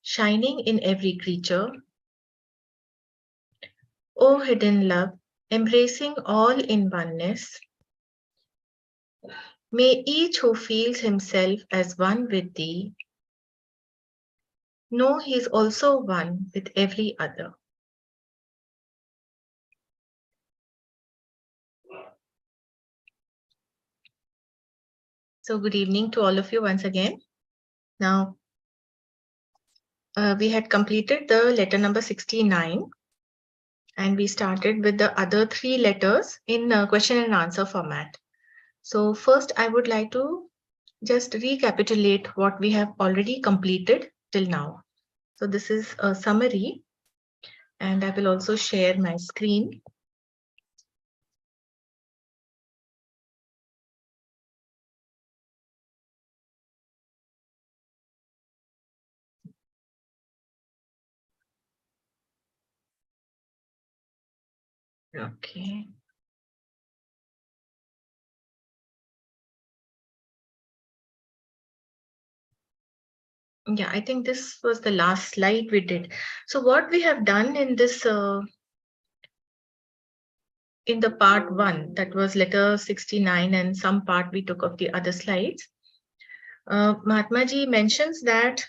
shining in every creature. O hidden love, embracing all in oneness, may each who feels himself as one with thee know he is also one with every other. So good evening to all of you once again. Now, we had completed the letter number 69 and we started with the other 3 letters in question and answer format. So first I would like to just recapitulate what we have already completed till now. So this is a summary and I will also share my screen. Okay. Yeah, I think this was the last slide we did. So what we have done in this, in the part 1, that was letter 69 and some part we took of the other slides. Mahatma ji mentions that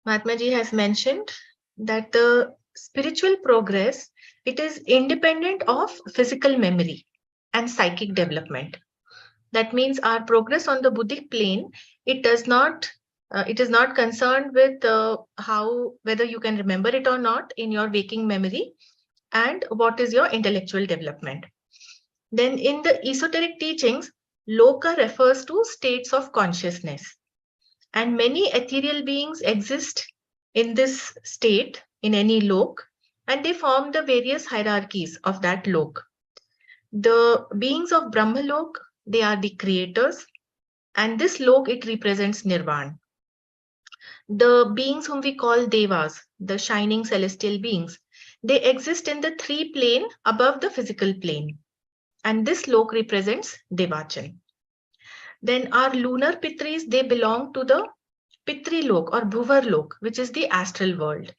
Mahatma ji has mentioned that the spiritual progress, it is independent of physical memory and psychic development. That means our progress on the Buddhic plane, it is not concerned with whether you can remember it or not in your waking memory and what is your intellectual development. Then in the esoteric teachings, loka refers to states of consciousness. And many ethereal beings exist in this state, in any lok, and they form the various hierarchies of that lok. The beings of Brahmalok, they are the creators, and this lok, it represents Nirvana. The beings whom we call Devas, the shining celestial beings, they exist in the 3 plane above the physical plane, and this lok represents Devachan. Then our lunar Pitris, they belong to the Pitrilok or Bhuvarlok, which is the astral world.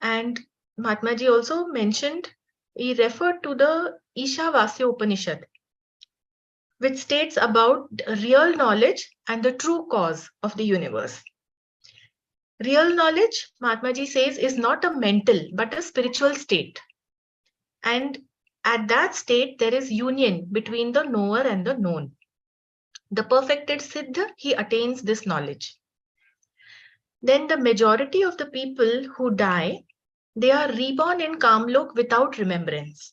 And Mahatma ji also mentioned, he referred to the Ishavasya Upanishad, which states about real knowledge and the true cause of the universe. Real knowledge, Mahatma ji says, is not a mental but a spiritual state. And at that state, there is union between the knower and the known. The perfected Siddha, he attains this knowledge. Then the majority of the people who die, they are reborn in Kamlok without remembrance.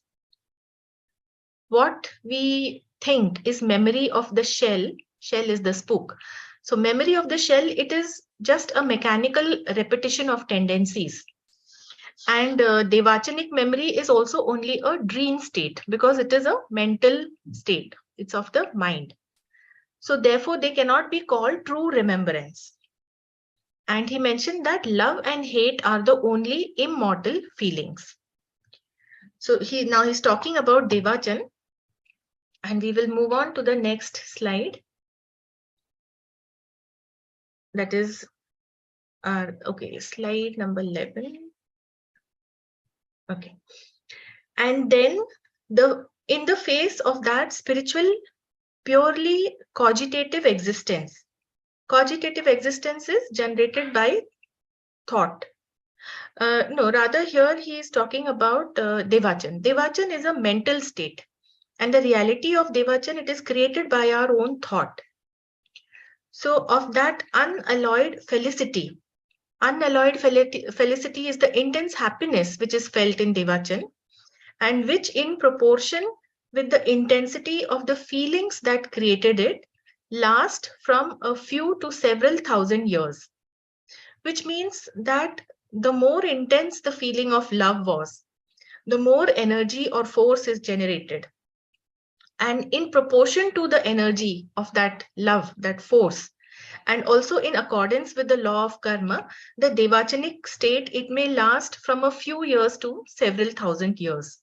What we think is memory of the shell is the spook. So memory of the shell, it is just a mechanical repetition of tendencies. And Devachanic memory is also only a dream state because it is a mental state. It's of the mind. So therefore, they cannot be called true remembrance. And he mentioned that love and hate are the only immortal feelings. So now he's talking about Devachan. And we will move on to the next slide. That is slide number 11. Okay. And then in the face of that spiritual, purely cogitative existence. Cogitative existence is generated by thought. No, rather here he is talking about Devachan. Devachan is a mental state. And the reality of Devachan, it is created by our own thought. So of that unalloyed felicity is the intense happiness which is felt in Devachan, and which in proportion with the intensity of the feelings that created it last from a few to several thousand years, which means that the more intense the feeling of love was, the more energy or force is generated. And in proportion to the energy of that love, that force, and also in accordance with the law of karma, the Devachanic state, it may last from a few years to several thousand years.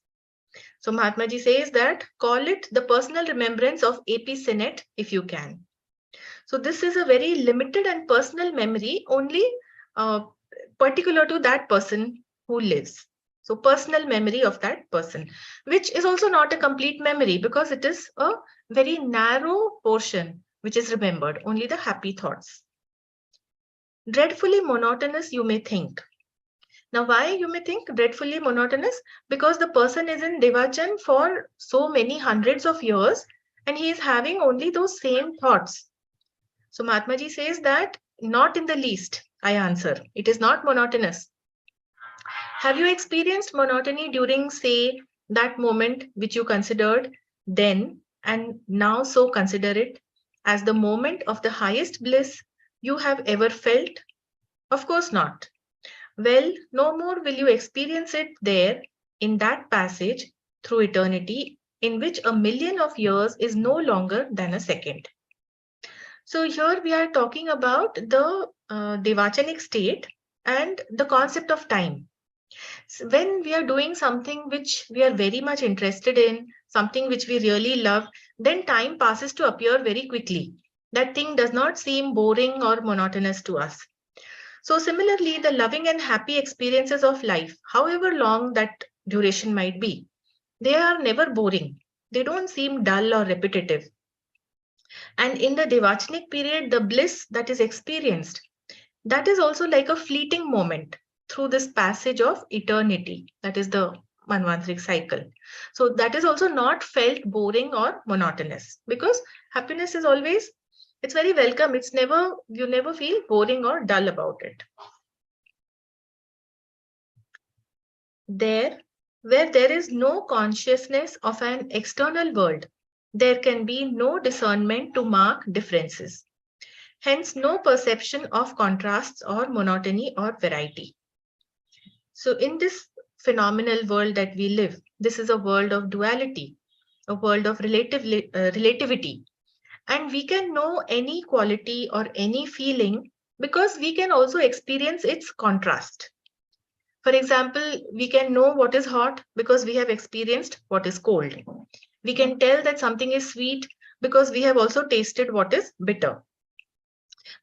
So Mahatma Ji says that call it the personal remembrance of AP Senate if you can. So this is a very limited and personal memory, only particular to that person who lives. So personal memory of that person, which is also not a complete memory because it is a very narrow portion which is remembered, only the happy thoughts. Dreadfully monotonous, you may think. Now, why you may think dreadfully monotonous? Because the person is in Devachan for so many hundreds of years and he is having only those same thoughts. So Mahatma Ji says that not in the least, I answer. It is not monotonous. Have you experienced monotony during, say, that moment which you considered then and now so consider it as the moment of the highest bliss you have ever felt? Of course not. Well, no more will you experience it there in that passage through eternity in which a million of years is no longer than a second. So here we are talking about the Devachanic state and the concept of time. So when we are doing something which we are very much interested in, something which we really love, then time passes to appear very quickly. That thing does not seem boring or monotonous to us. So similarly, the loving and happy experiences of life, however long that duration might be, they are never boring. They don't seem dull or repetitive. And in the Devachanic period, the bliss that is experienced, that is also like a fleeting moment through this passage of eternity. That is the Manvantrik cycle. So that is also not felt boring or monotonous because happiness is always, it's very welcome. It's never, you never feel boring or dull about it. There, where there is no consciousness of an external world, there can be no discernment to mark differences. Hence, no perception of contrasts or monotony or variety. So, in this phenomenal world that we live, this is a world of duality, a world of relativity. And we can know any quality or any feeling because we can also experience its contrast. For example, we can know what is hot because we have experienced what is cold. We can tell that something is sweet because we have also tasted what is bitter.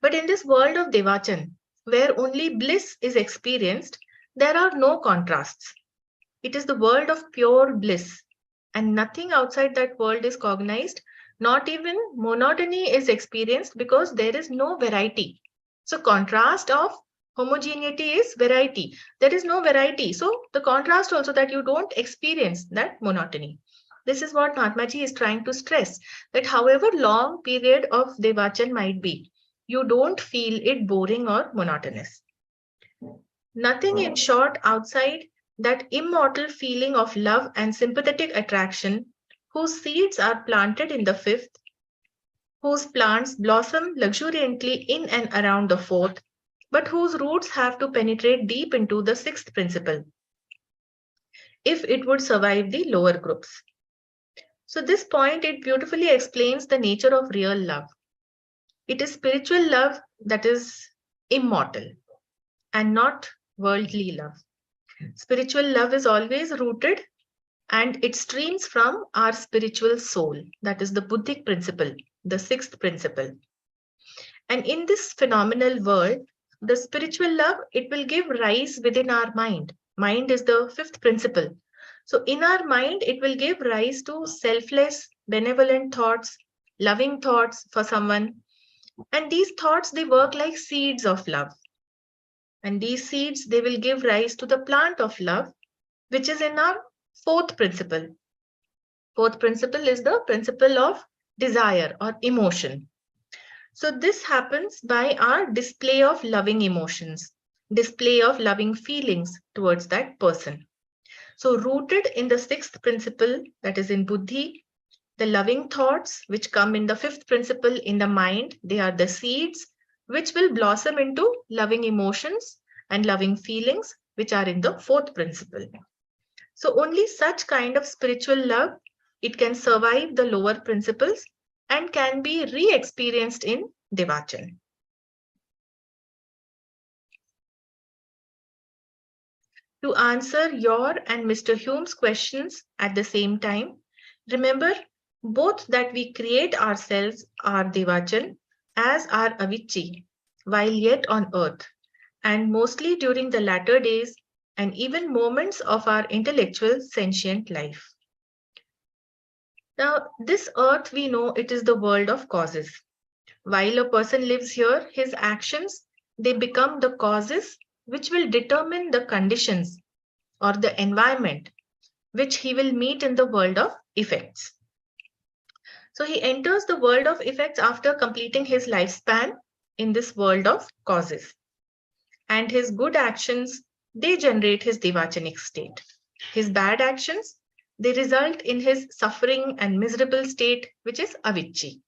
But in this world of Devachan, where only bliss is experienced, there are no contrasts. It is the world of pure bliss, and nothing outside that world is cognized. Not even monotony is experienced because there is no variety. So, contrast of homogeneity is variety. There is no variety. So, the contrast also that you don't experience that monotony. This is what Mahatma Ji is trying to stress, that however long period of Devachan might be, you don't feel it boring or monotonous. Nothing, in short, outside that immortal feeling of love and sympathetic attraction, whose seeds are planted in the fifth, whose plants blossom luxuriantly in and around the fourth, but whose roots have to penetrate deep into the sixth principle, if it would survive the lower groups. So this point, it beautifully explains the nature of real love. It is spiritual love that is immortal and not worldly love. Spiritual love is always rooted and it streams from our spiritual soul. That is the Buddhic principle, the sixth principle. And in this phenomenal world, the spiritual love, it will give rise within our mind. Mind is the fifth principle. So in our mind, it will give rise to selfless, benevolent thoughts, loving thoughts for someone. And these thoughts, they work like seeds of love. And these seeds, they will give rise to the plant of love, which is in our fourth principle. Fourth principle is the principle of desire or emotion. So this happens by our display of loving emotions, display of loving feelings towards that person. So rooted in the sixth principle, that is in Buddhi, the loving thoughts which come in the fifth principle in the mind, they are the seeds which will blossom into loving emotions and loving feelings which are in the fourth principle. So only such kind of spiritual love, it can survive the lower principles and can be re-experienced in Devachan. To answer your and Mr. Hume's questions at the same time, remember both that we create ourselves, our Devachan, as our Avicii, while yet on earth, and mostly during the latter days and even moments of our intellectual sentient life. Now, this earth we know it is the world of causes. While a person lives here, his actions they become the causes which will determine the conditions or the environment which he will meet in the world of effects. So he enters the world of effects after completing his lifespan in this world of causes. And his good actions, they generate his devachanic state. His bad actions, they result in his suffering and miserable state, which is avicci.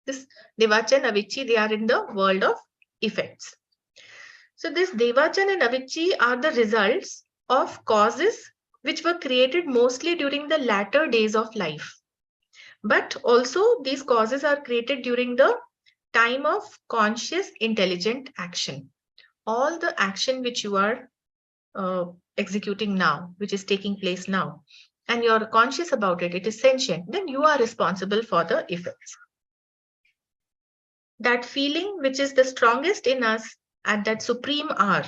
This devachan, avicci, they are in the world of effects. So this devachan and avicci are the results of causes which were created mostly during the latter days of life. But also these causes are created during the time of conscious intelligent action. All the action which you are executing now, which is taking place now, and you're conscious about it, it is sentient, then you are responsible for the effects. That feeling which is the strongest in us at that supreme hour,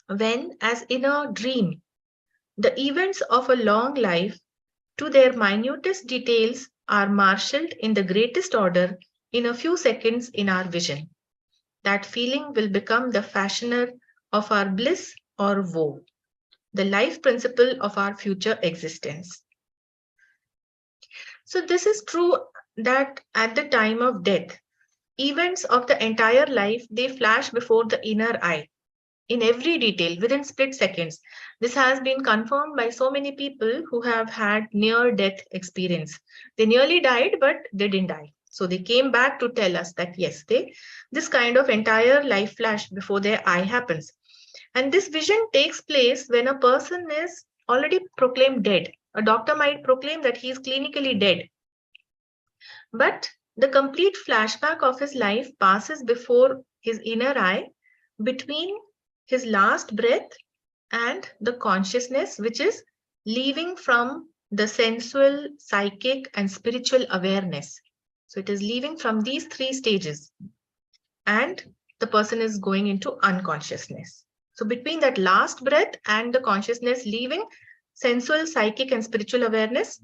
when, as in a dream, the events of a long life to their minutest details are marshaled in the greatest order in a few seconds in our vision. That feeling will become the fashioner of our bliss or woe, the life principle of our future existence. So this is true that at the time of death, events of the entire life, they flash before the inner eye in every detail within split seconds. This has been confirmed by so many people who have had near-death experience. They nearly died, but they didn't die. So they came back to tell us that yes, this kind of entire life flash before their eye happens. And this vision takes place when a person is already proclaimed dead. A doctor might proclaim that he is clinically dead. But the complete flashback of his life passes before his inner eye between his last breath and the consciousness which is leaving from the sensual, psychic, and spiritual awareness. So it is leaving from these three stages, and the person is going into unconsciousness. So between that last breath and the consciousness leaving sensual, psychic, and spiritual awareness,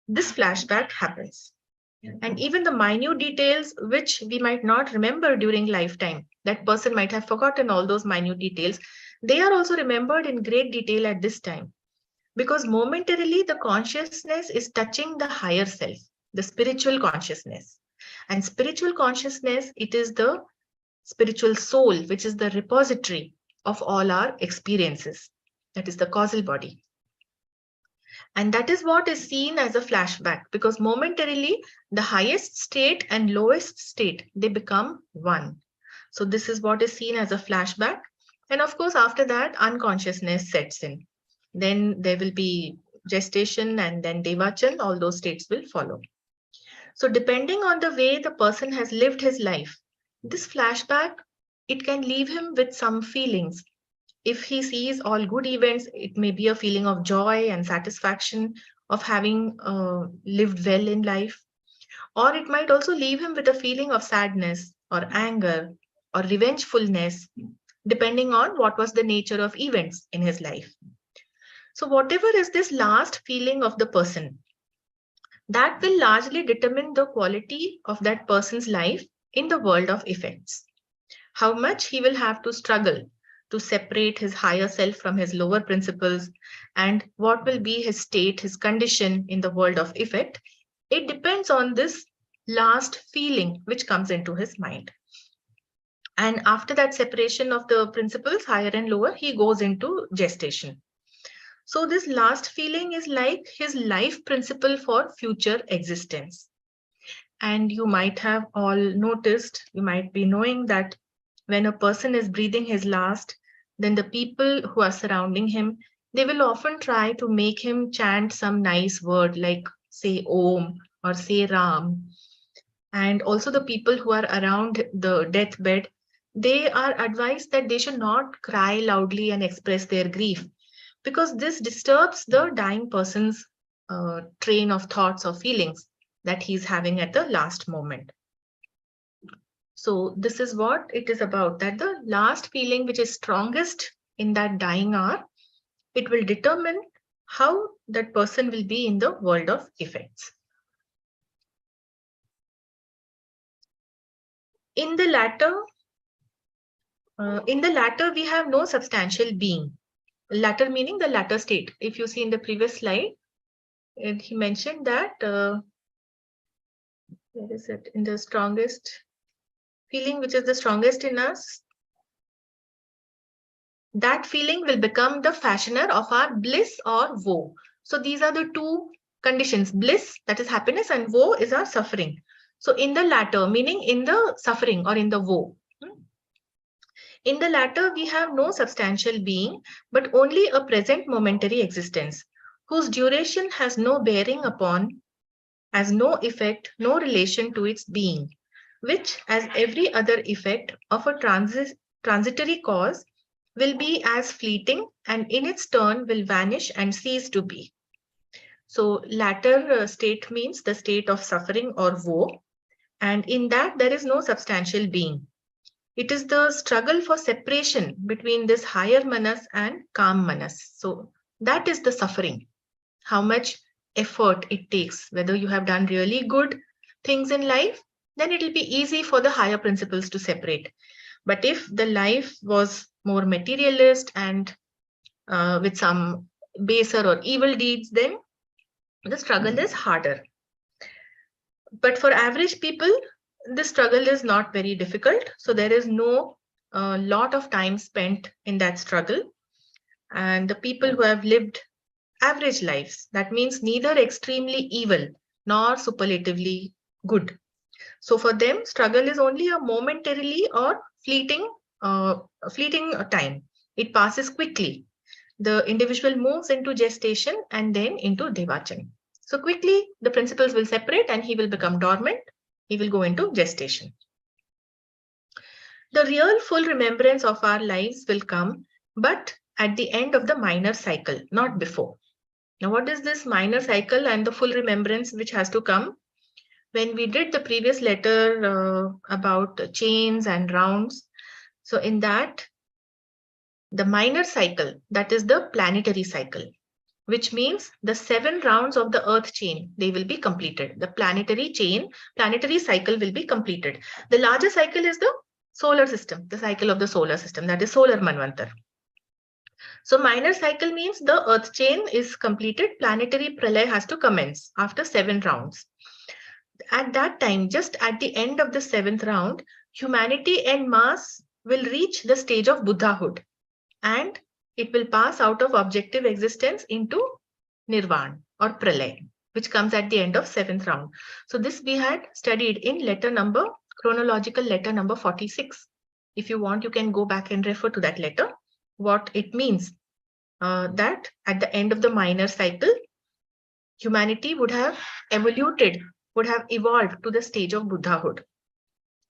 this flashback happens. And even the minute details which we might not remember during lifetime, that person might have forgotten all those minute details, they are also remembered in great detail at this time. Because momentarily the consciousness is touching the higher self, the spiritual consciousness. And spiritual consciousness, it is the spiritual soul, which is the repository of all our experiences. That is the causal body. And that is what is seen as a flashback, because momentarily the highest state and lowest state, they become one. So this is what is seen as a flashback. And of course, after that, unconsciousness sets in. Then there will be gestation and then devachan, all those states will follow. So depending on the way the person has lived his life, this flashback, it can leave him with some feelings. If he sees all good events, it may be a feeling of joy and satisfaction of having lived well in life. Or it might also leave him with a feeling of sadness or anger or revengefulness, depending on what was the nature of events in his life. So whatever is this last feeling of the person, that will largely determine the quality of that person's life in the world of effects. How much he will have to struggle to separate his higher self from his lower principles, and what will be his state, his condition in the world of effect, it depends on this last feeling which comes into his mind. And after that separation of the principles, higher and lower, he goes into gestation. So this last feeling is like his life principle for future existence. And you might have all noticed, you might be knowing that when a person is breathing his last, then the people who are surrounding him, they will often try to make him chant some nice word like say Om or say Ram. And also the people who are around the deathbed, they are advised that they should not cry loudly and express their grief, because this disturbs the dying person's train of thoughts or feelings that he's having at the last moment. So this is what it is about, that the last feeling which is strongest in that dying hour, it will determine how that person will be in the world of effects. In the latter, we have no substantial being. Latter meaning the latter state. If you see in the previous slide, he mentioned that where is it? In the strongest feeling, which is the strongest in us, that feeling will become the fashioner of our bliss or woe. So these are the two conditions: bliss, that is happiness, and woe is our suffering. So in the latter, meaning in the suffering or in the woe, in the latter, we have no substantial being, but only a present momentary existence, whose duration has no bearing upon, has no effect, no relation to its being, which, as every other effect of a transitory cause, will be as fleeting and in its turn will vanish and cease to be. So latter state means the state of suffering or woe, and in that there is no substantial being. It is the struggle for separation between this higher manas and calm manas. So that is the suffering. How much effort it takes, whether you have done really good things in life, then it will be easy for the higher principles to separate. But if the life was more materialist and with some baser or evil deeds, then the struggle is harder. But for average people, the struggle is not very difficult. So there is no lot of time spent in that struggle. And the people who have lived average lives, that means neither extremely evil nor superlatively good. So for them, struggle is only a momentarily or fleeting time. It passes quickly. The individual moves into gestation and then into devachan. So quickly, the principles will separate and he will become dormant. He will go into gestation. The real full remembrance of our lives will come, but at the end of the minor cycle, not before. Now, what is this minor cycle and the full remembrance which has to come? When we did the previous letter about chains and rounds, so in that, the minor cycle, that is the planetary cycle, which means the 7 rounds of the earth chain, they will be completed. The planetary cycle will be completed. The larger cycle is the solar system, the cycle of the solar system, that is solar manvantar. So minor cycle means the earth chain is completed. Planetary pralay has to commence after 7 rounds. At that time, just at the end of the 7th round, humanity en masse will reach the stage of Buddhahood, and it will pass out of objective existence into nirvana or pralay, which comes at the end of 7th round. So this we had studied in chronological letter number 46. If you want, you can go back and refer to that letter, what it means. That at the end of the minor cycle, humanity would have evolved to the stage of Buddhahood.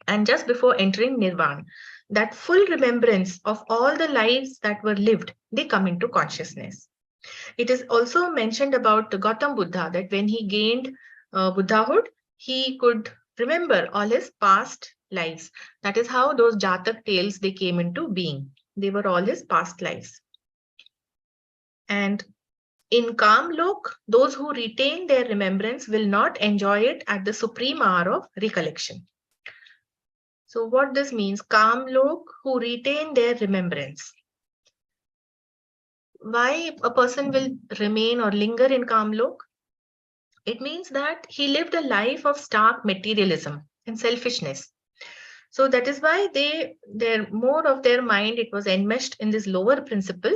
And just before entering Nirvana, that full remembrance of all the lives that were lived, they come into consciousness. It is also mentioned about Gautam Buddha that when he gained Buddhahood, he could remember all his past lives. That is how those Jatak tales, they came into being. They were all his past lives. And in Kam Lok, those who retain their remembrance will not enjoy it at the supreme hour of recollection. So what this means, Kam Lok who retain their remembrance. Why a person will remain or linger in Kam Lok? It means that he lived a life of stark materialism and selfishness. So that is why more of their mind, it was enmeshed in this lower principle,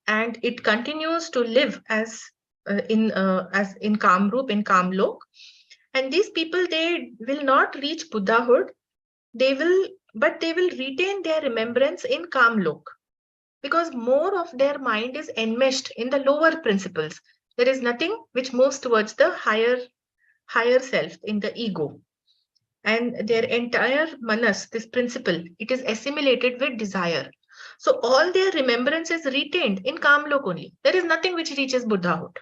and it continues to live as in Kamrup, in Kamlok. And these people, they will not reach Buddhahood. But they will retain their remembrance in Kamlok, because more of their mind is enmeshed in the lower principles. There is nothing which moves towards the higher self, in the ego. And their entire manas, this principle, it is assimilated with desire. So all their remembrance is retained in Kamlok only. There is nothing which reaches Buddhahood.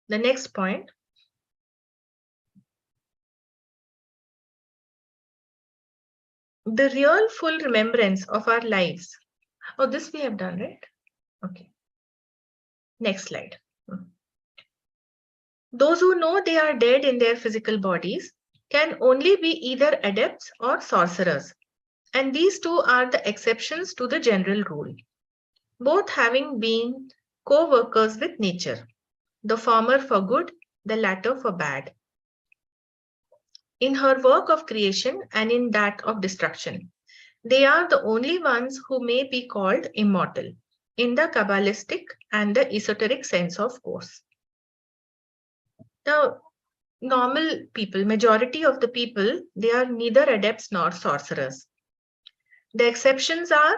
The next point. The real full remembrance of our lives. Oh, this we have done, right? Okay. Next slide. Those who know they are dead in their physical bodies can only be either adepts or sorcerers. And these two are the exceptions to the general rule, both having been co-workers with nature, the former for good, the latter for bad, in her work of creation and in that of destruction. They are the only ones who may be called immortal, in the Kabbalistic and the esoteric sense, of course. The normal people, majority of the people, they are neither adepts nor sorcerers. The exceptions are,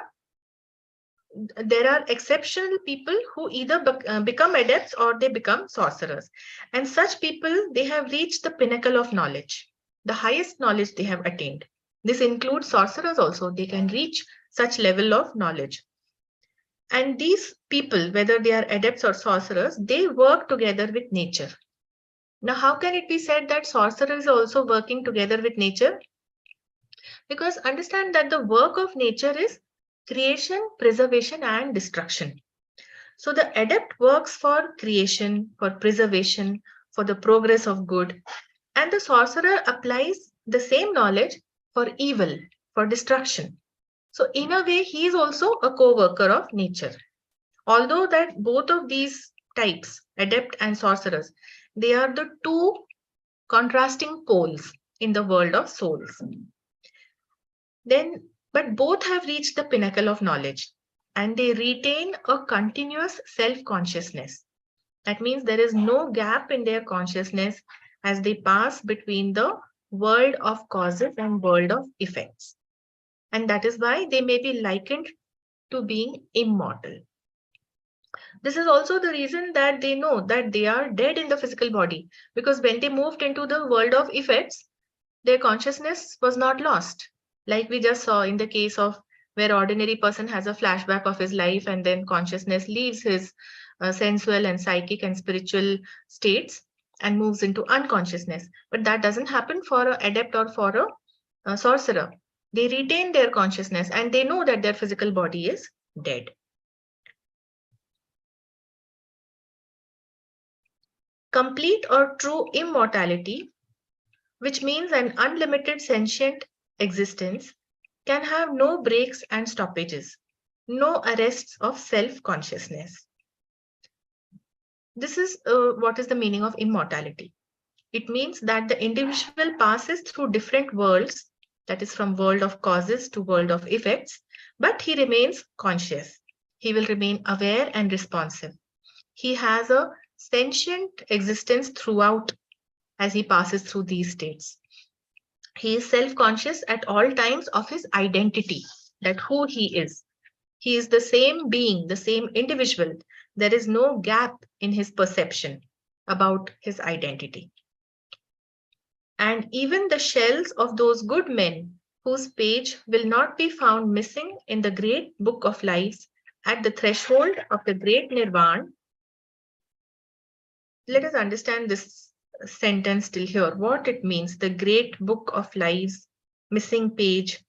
there are exceptional people who either become adepts or they become sorcerers. And such people, they have reached the pinnacle of knowledge, the highest knowledge they have attained. This includes sorcerers also. They can reach such level of knowledge. And these people, whether they are adepts or sorcerers, they work together with nature. Now, how can it be said that sorcerers are also working together with nature? Because understand that the work of nature is creation, preservation, and destruction. So the adept works for creation, for preservation, for the progress of good, and the sorcerer applies the same knowledge for evil, for destruction. So in a way, he is also a co-worker of nature. Although that both of these types, adept and sorcerers, they are the two contrasting poles in the world of souls. But both have reached the pinnacle of knowledge and they retain a continuous self-consciousness. That means there is no gap in their consciousness as they pass between the world of causes and world of effects. And that is why they may be likened to being immortal. This is also the reason that they know that they are dead in the physical body, because when they moved into the world of effects, their consciousness was not lost. Like we just saw in the case of where ordinary person has a flashback of his life and then consciousness leaves his sensual and psychic and spiritual states and moves into unconsciousness. But that doesn't happen for an adept or for a sorcerer. They retain their consciousness and they know that their physical body is dead. Complete or true immortality, which means an unlimited sentient existence, can have no breaks and stoppages, no arrests of self-consciousness. This is what is the meaning of immortality. It means that the individual passes through different worlds, that is from world of causes to world of effects, but he remains conscious. He will remain aware and responsive. He has a sentient existence throughout as he passes through these states. He is self-conscious at all times of his identity, that who he is. He is the same being, the same individual. There is no gap in his perception about his identity. And even the shells of those good men whose page will not be found missing in the great book of lives at the threshold of the great nirvana. Let us understand this sentence till here, what it means, the great book of lives, missing page.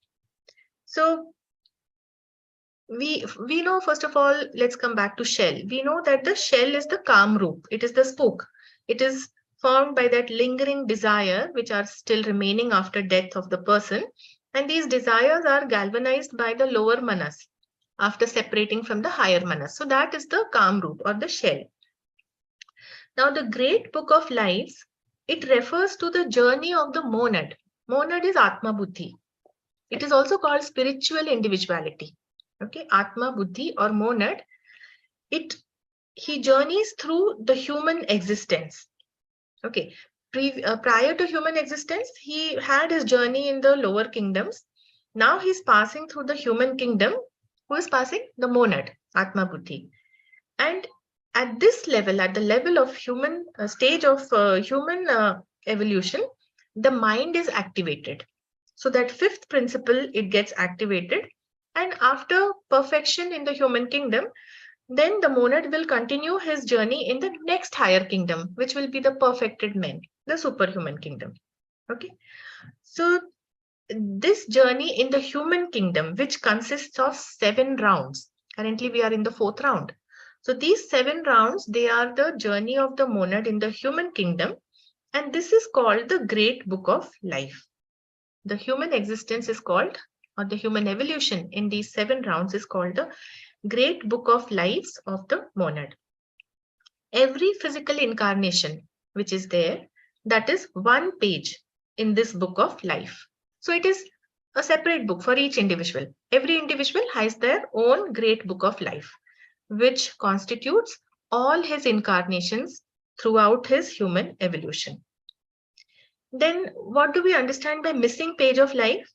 So we know, first of all, let's come back to shell. We know that the shell is the Kamrup, it is the spook. It is formed by that lingering desire which are still remaining after death of the person. And these desires are galvanized by the lower manas after separating from the higher manas. So that is the Kamrup or the shell. Now, the great book of lives, it refers to the journey of the monad. Monad is Atma Buddhi. It is also called spiritual individuality. Okay, Atma Buddhi or monad. He journeys through the human existence. Okay, prior to human existence, he had his journey in the lower kingdoms. Now he's passing through the human kingdom. Who is passing? The monad, Atma Buddhi. And at this level, at the level of human stage of human evolution, the mind is activated. So that fifth principle, it gets activated. And after perfection in the human kingdom, then the monad will continue his journey in the next higher kingdom, which will be the perfected man, the superhuman kingdom. Okay. So this journey in the human kingdom, which consists of 7 rounds, currently we are in the 4th round. So these 7 rounds, they are the journey of the monad in the human kingdom. And this is called the great book of life. The human existence is called, or the human evolution in these 7 rounds is called the great book of lives of the monad. Every physical incarnation which is there, that is one page in this book of life. So it is a separate book for each individual. Every individual has their own great book of life, which constitutes all his incarnations throughout his human evolution. Then what do we understand by missing page of life?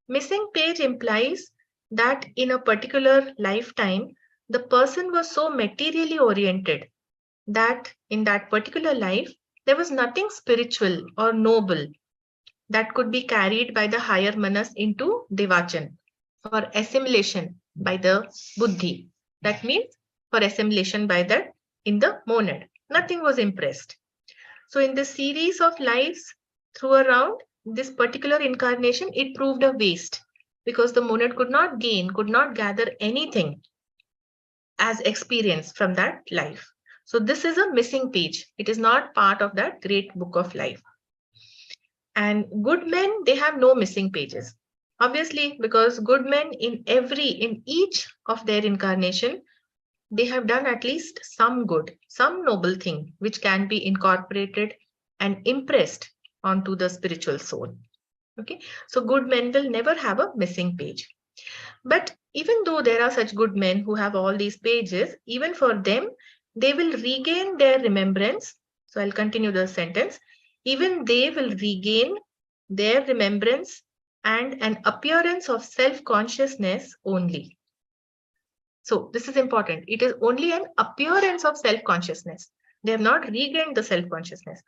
Missing page implies that in a particular lifetime, the person was so materially oriented that in that particular life, there was nothing spiritual or noble that could be carried by the higher manas into devachan, for assimilation by the buddhi. That means for assimilation by that in the monad. Nothing was impressed. So in the series of lives through around, this particular incarnation, it proved a waste because the monad could not gain, could not gather anything as experience from that life. So this is a missing page. It is not part of that great book of life. And good men, they have no missing pages. Obviously, because good men in each of their incarnation, they have done at least some good, some noble thing, which can be incorporated and impressed onto the spiritual soul. Okay, so good men will never have a missing page. But even though there are such good men who have all these pages, even for them, they will regain their remembrance. So I'll continue the sentence. Even they will regain their remembrance and an appearance of self-consciousness only. So this is important. It is only an appearance of self-consciousness. They have not regained the self-consciousness.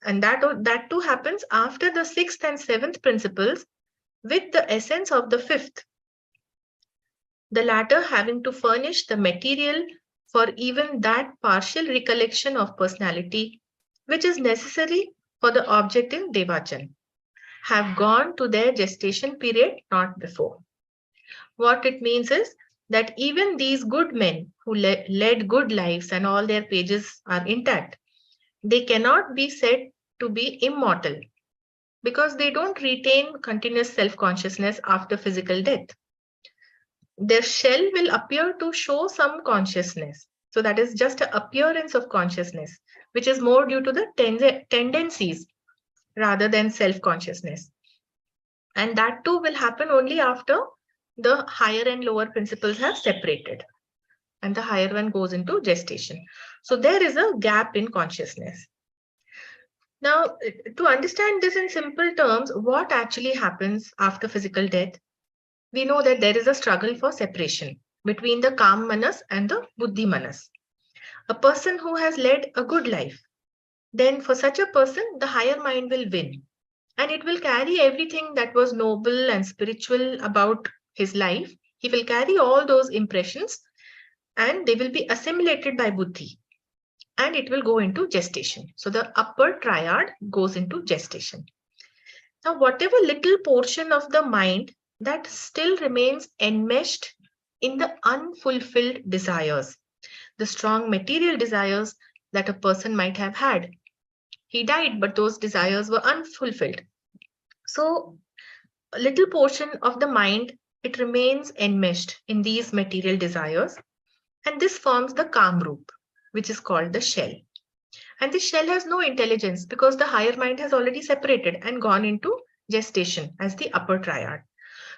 And that too happens after the 6th and 7th principles with the essence of the 5th. The latter having to furnish the material for even that partial recollection of personality, which is necessary for the object in devachan, have gone to their gestation period, not before. What it means is that even these good men who led good lives and all their pages are intact, they cannot be said to be immortal because they don't retain continuous self-consciousness after physical death. Their shell will appear to show some consciousness. So that is just an appearance of consciousness, which is more due to the tendencies rather than self-consciousness. And that too will happen only after the higher and lower principles have separated and the higher one goes into gestation. So there is a gap in consciousness. Now, to understand this in simple terms, what actually happens after physical death? We know that there is a struggle for separation between the Kam Manas and the Buddhi Manas. A person who has led a good life, then for such a person, the higher mind will win. And it will carry everything that was noble and spiritual about his life. He will carry all those impressions and they will be assimilated by Buddhi. And it will go into gestation. So the upper triad goes into gestation. Now, whatever little portion of the mind that still remains enmeshed in the unfulfilled desires, the strong material desires that a person might have had. He died, but those desires were unfulfilled. So a little portion of the mind, it remains enmeshed in these material desires. And this forms the Kamrup, which is called the shell. And this shell has no intelligence because the higher mind has already separated and gone into gestation as the upper triad.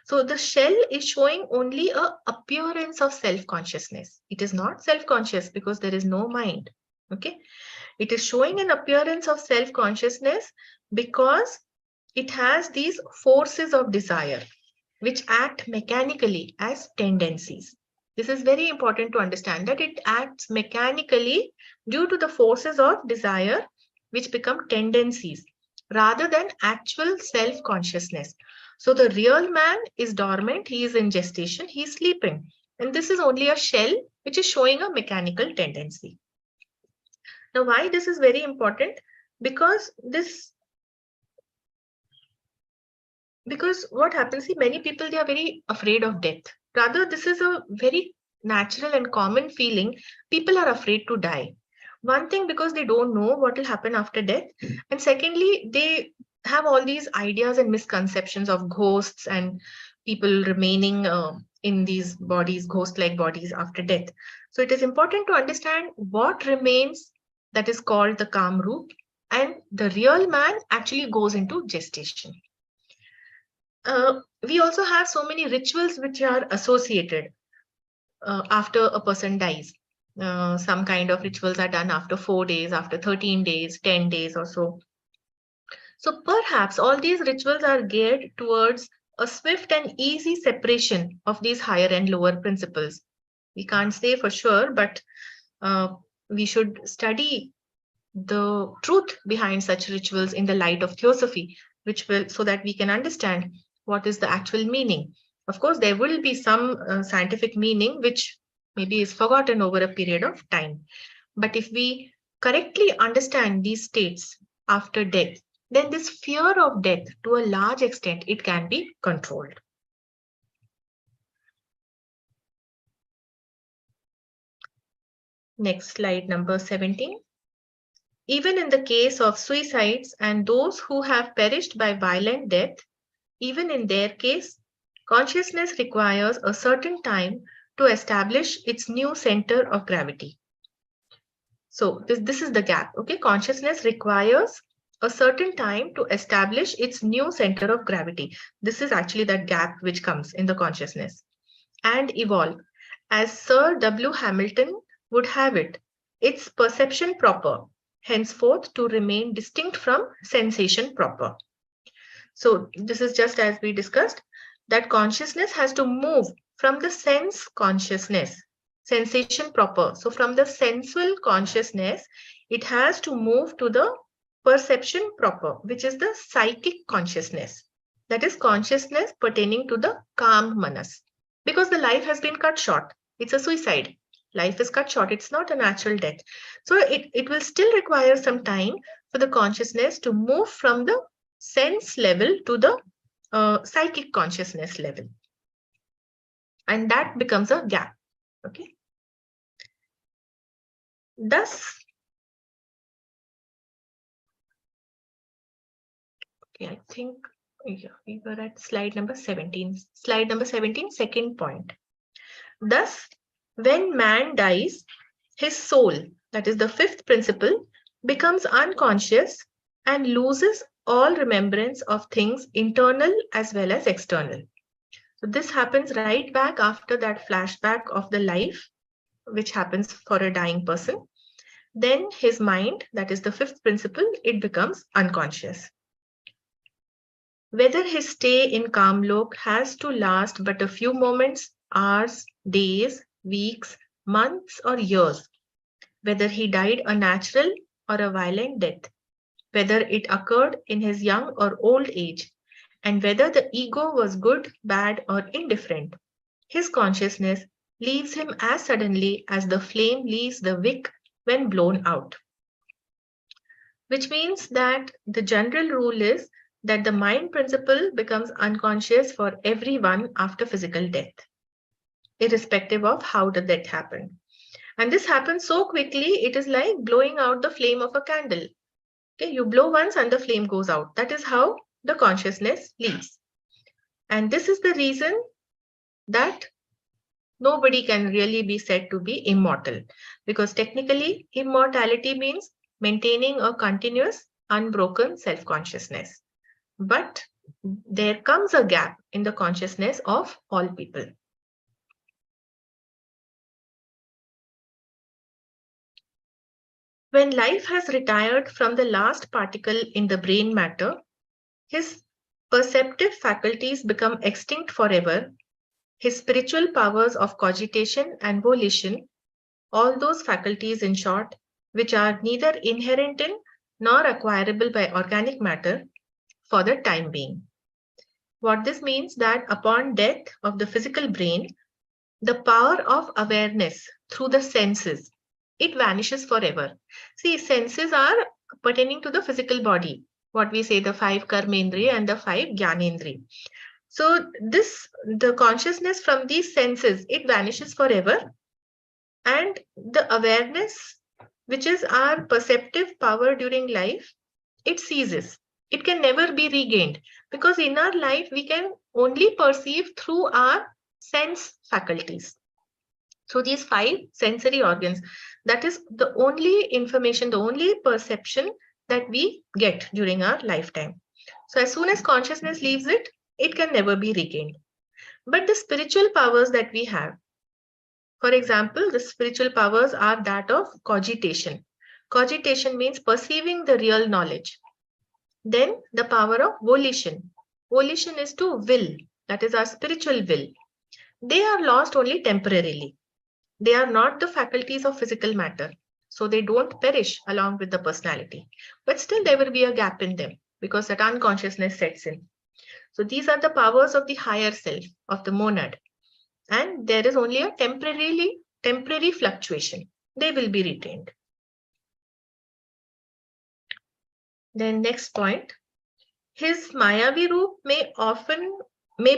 So the shell is showing only an appearance of self-consciousness. It is not self-conscious because there is no mind. Okay. It is showing an appearance of self-consciousness because it has these forces of desire which act mechanically as tendencies. This is very important to understand that it acts mechanically due to the forces of desire which become tendencies. rather than actual self-consciousness. So the real man is dormant, he is in gestation, he is sleeping. And this is only a shell which is showing a mechanical tendency. Now, why this is very important? Because what happens, see, many people, they are very afraid of death. Rather, this is a very natural and common feeling. People are afraid to die. One thing, because they don't know what will happen after death. And secondly, they have all these ideas and misconceptions of ghosts and people remaining in these bodies, ghost-like bodies after death. So it is important to understand what remains, that is called the calm root, and the real man actually goes into gestation. We also have so many rituals which are associated after a person dies. Some kind of rituals are done after 4 days, after 13 days, 10 days or so. So perhaps all these rituals are geared towards a swift and easy separation of these higher and lower principles. We can't say for sure, but we should study the truth behind such rituals in the light of theosophy, which will, so that we can understand what is the actual meaning. Of course, there will be some scientific meaning which maybe is forgotten over a period of time. But if we correctly understand these states after death, then this fear of death, to a large extent, it can be controlled. Next slide, number 17. Even in the case of suicides and those who have perished by violent death, even in their case, consciousness requires a certain time to establish its new center of gravity. So this is the gap. Okay, consciousness requires a certain time to establish its new center of gravity. This is actually that gap which comes in the consciousness and evolve. As Sir W. Hamilton would have it, its perception proper, henceforth to remain distinct from sensation proper. So this is just as we discussed, that consciousness has to move from the sense consciousness, sensation proper. So from the sensual consciousness, it has to move to the perception proper, which is the psychic consciousness. That is consciousness pertaining to the calm manas. Because the life has been cut short. It's a suicide. Life is cut short. It's not a natural death. So it will still require some time for the consciousness to move from the sense level to the psychic consciousness level. And that becomes a gap. Okay. Thus, okay, I think we were at slide number 17. Slide number 17, second point. Thus, when man dies, his soul, that is the fifth principle, becomes unconscious and loses all remembrance of things internal as well as external. So this happens right back after that flashback of the life, which happens for a dying person. Then his mind, that is the fifth principle, it becomes unconscious. Whether his stay in Kamlok has to last but a few moments, hours, days, weeks, months, or years, whether he died a natural or a violent death, whether it occurred in his young or old age, and whether the ego was good, bad, or indifferent, his consciousness leaves him as suddenly as the flame leaves the wick when blown out. Which means that the general rule is that the mind principle becomes unconscious for everyone after physical death, irrespective of how the death happened. And this happens so quickly, it is like blowing out the flame of a candle. Okay, you blow once and the flame goes out. That is how the consciousness leaves. And this is the reason that nobody can really be said to be immortal, because technically immortality means maintaining a continuous, unbroken self-consciousness. But there comes a gap in the consciousness of all people. When life has retired from the last particle in the brain matter, his perceptive faculties become extinct forever. His spiritual powers of cogitation and volition, all those faculties in short, which are neither inherent in nor acquirable by organic matter for the time being. What this means that upon death of the physical brain, the power of awareness through the senses, it vanishes forever. See, senses are pertaining to the physical body. What we say, the 5 karmendriya and the 5 jnanendriya. So the consciousness from these senses, it vanishes forever. And the awareness, which is our perceptive power during life, it ceases. It can never be regained, because in our life, we can only perceive through our sense faculties. So these 5 sensory organs, that is the only information, the only perception that we get during our lifetime. So as soon as consciousness leaves it, it can never be regained. But the spiritual powers that we have, for example, the spiritual powers are that of cogitation. Cogitation means perceiving the real knowledge. Then the power of volition. Volition is to will, that is our spiritual will. They are lost only temporarily. They are not the faculties of physical matter. So they don't perish along with the personality. But still there will be a gap in them because that unconsciousness sets in. So these are the powers of the higher self, of the monad. And there is only a temporary fluctuation. They will be retained. Then next point, his Mayavi Roop may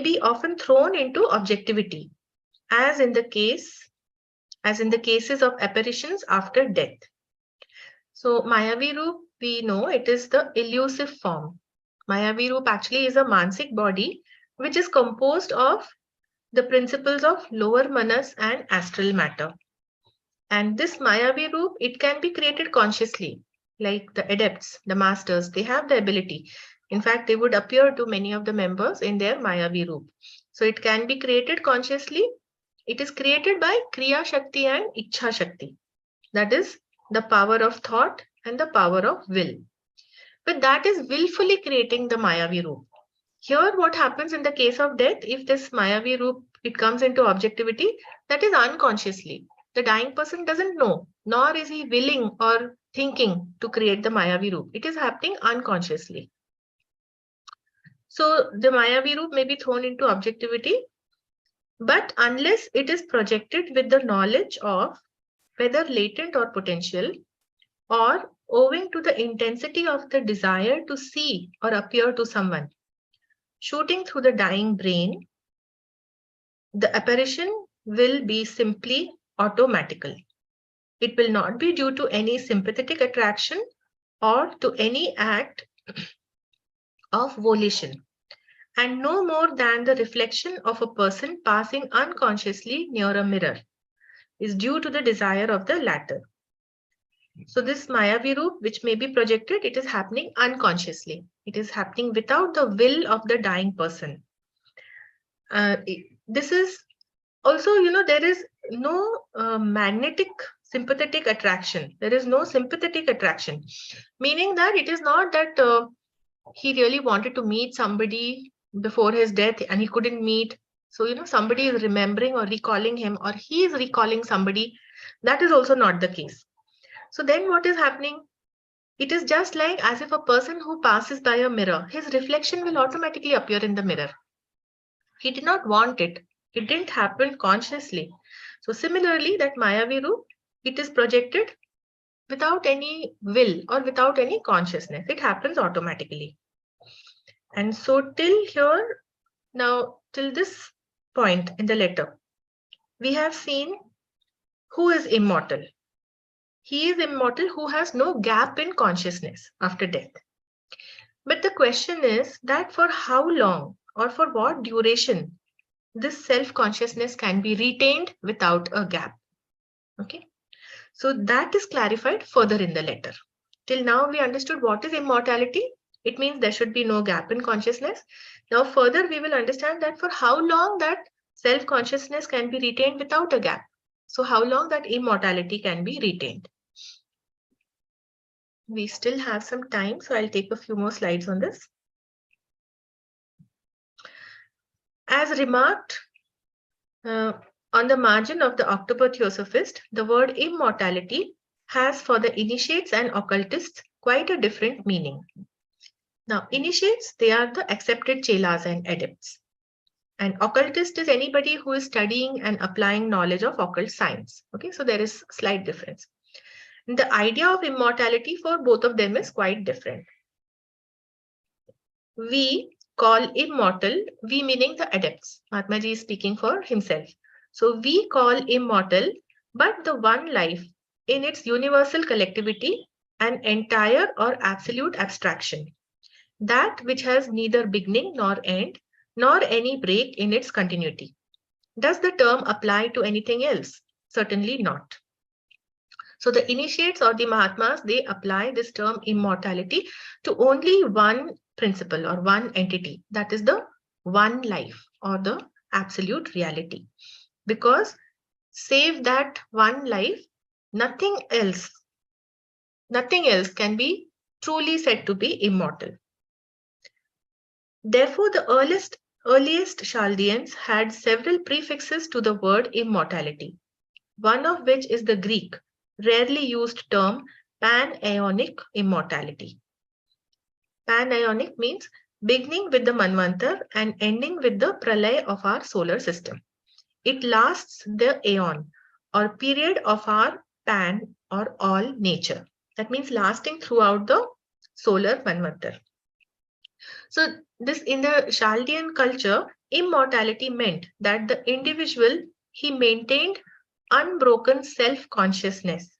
be often thrown into objectivity, as in the cases of apparitions after death. So Mayavi Roop, we know it is the elusive form. Mayavi Roop actually is a Mansik body which is composed of the principles of lower manas and astral matter. And this Mayavi Roop, it can be created consciously, like the adepts, the masters, they have the ability. In fact, they would appear to many of the members in their Mayavi Roop. So it can be created consciously. It is created by Kriya Shakti and Ichha Shakti. That is the power of thought and the power of will. But that is willfully creating the Mayavi Roop. Here, what happens in the case of death, if this Mayavi Roop, it comes into objectivity, that is unconsciously. The dying person doesn't know, nor is he willing or thinking to create the Mayavi Roop. It is happening unconsciously. So the Mayavi Roop may be thrown into objectivity, but unless it is projected with the knowledge of whether latent or potential, or owing to the intensity of the desire to see or appear to someone, shooting through the dying brain, the apparition will be simply automatical. It will not be due to any sympathetic attraction or to any act of volition, and no more than the reflection of a person passing unconsciously near a mirror is due to the desire of the latter. So this Mayavi Roop, which may be projected, it is happening unconsciously. It is happening without the will of the dying person. This is also, there is no magnetic sympathetic attraction. There is no sympathetic attraction, meaning that it is not that he really wanted to meet somebody before his death and he couldn't meet. So, somebody is remembering or recalling him, or he is recalling somebody. That is also not the case. So then what is happening? It is just like as if a person who passes by a mirror, his reflection will automatically appear in the mirror. He did not want it. It didn't happen consciously. So similarly, that Mayavi Roop, it is projected without any will or without any consciousness. It happens automatically. And so till here, now till this point in the letter, we have seen who is immortal. He is immortal who has no gap in consciousness after death. But the question is that for how long or for what duration this self-consciousness can be retained without a gap. Okay, so that is clarified further in the letter. Till now we understood what is immortality. It means there should be no gap in consciousness. Now further we will understand that for how long that self-consciousness can be retained without a gap. So how long that immortality can be retained. We still have some time, so I'll take a few more slides on this. As remarked on the margin of the October Theosophist, the word immortality has for the initiates and occultists quite a different meaning. Now, initiates, they are the accepted chelas and adepts. And occultist is anybody who is studying and applying knowledge of occult science. Okay, so there is slight difference. And the idea of immortality for both of them is quite different. We call immortal, we meaning the adepts. Mahatma Ji is speaking for himself. So we call immortal, but the one life in its universal collectivity, an entire or absolute abstraction. That which has neither beginning nor end, nor any break in its continuity. Does the term apply to anything else? Certainly not. So the initiates or the Mahatmas, they apply this term immortality to only one principle or one entity, that is the one life or the absolute reality. Because save that one life, nothing else can be truly said to be immortal. Therefore, the earliest Chaldeans had several prefixes to the word immortality, one of which is the Greek, rarely used term pan-aeonic immortality. Pan-aeonic means beginning with the Manvantar and ending with the Pralay of our solar system. It lasts the aeon or period of our pan or all nature. That means lasting throughout the solar Manvantar. So this in the Chaldean culture, immortality meant that the individual, he maintained unbroken self-consciousness.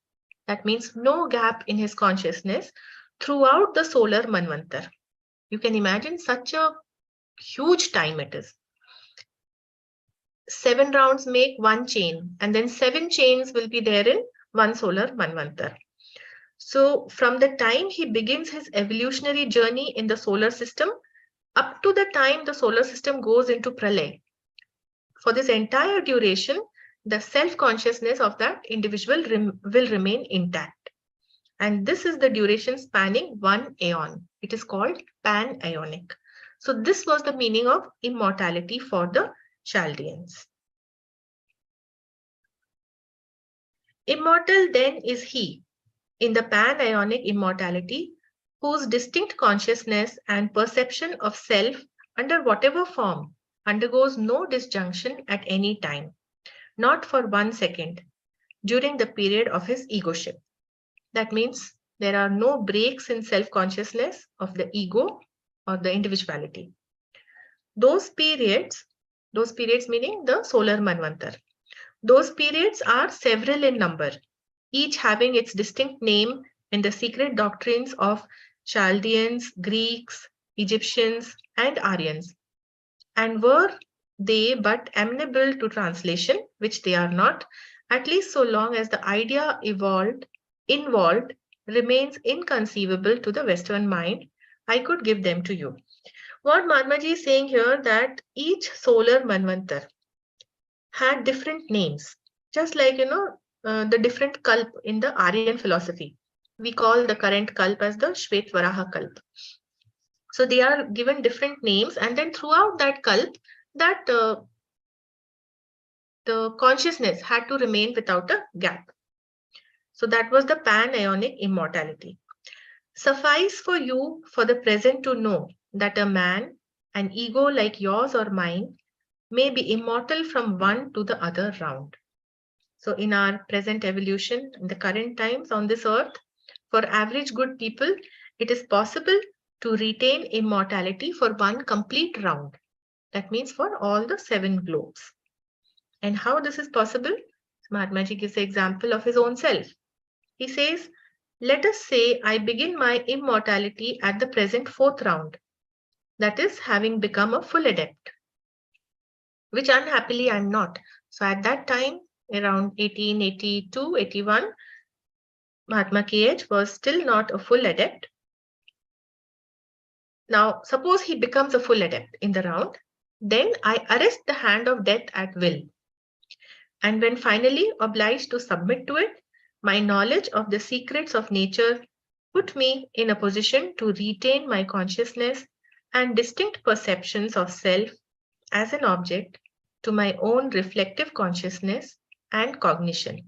That means no gap in his consciousness throughout the solar Manvantar. You can imagine such a huge time it is. 7 rounds make one chain, and then 7 chains will be there in one solar Manvantar. So from the time he begins his evolutionary journey in the solar system, up to the time the solar system goes into Pralay, for this entire duration, the self-consciousness of that individual will remain intact. And this is the duration spanning one aeon. It is called pan-aeonic. So this was the meaning of immortality for the Chaldeans. Immortal then is he, in the pan-aeonic immortality, whose distinct consciousness and perception of self under whatever form undergoes no disjunction at any time, not for 1 second, during the period of his egoship. That means there are no breaks in self-consciousness of the ego or the individuality. Those periods meaning the solar Manvantar, those periods are several in number, each having its distinct name in the secret doctrines of Chaldeans, Greeks, Egyptians, and Aryans. And were they but amenable to translation, which they are not, at least so long as the idea involved remains inconceivable to the Western mind, I could give them to you. What Mahatma Ji is saying here, that each solar Manvantar had different names, just like, the different kalp in the Aryan philosophy. We call the current kalp as the Shvetvaraha kalp. So they are given different names, and then throughout that kalp, that the consciousness had to remain without a gap. So that was the pan-aeonic immortality. Suffice for you for the present to know that a man, an ego like yours or mine, may be immortal from one to the other round. So in our present evolution, in the current times on this earth, for average good people, it is possible to retain immortality for one complete round. That means for all the 7 globes. And how this is possible? Mahatma Ji gives the example of his own self. He says, let us say I begin my immortality at the present 4th round. That is, having become a full adept, which unhappily I am not. So at that time, around 1882, 81, Mahatma KH was still not a full adept. Now, suppose he becomes a full adept in the round, then I arrest the hand of death at will. And when finally obliged to submit to it, my knowledge of the secrets of nature put me in a position to retain my consciousness and distinct perceptions of self as an object to my own reflective consciousness and cognition.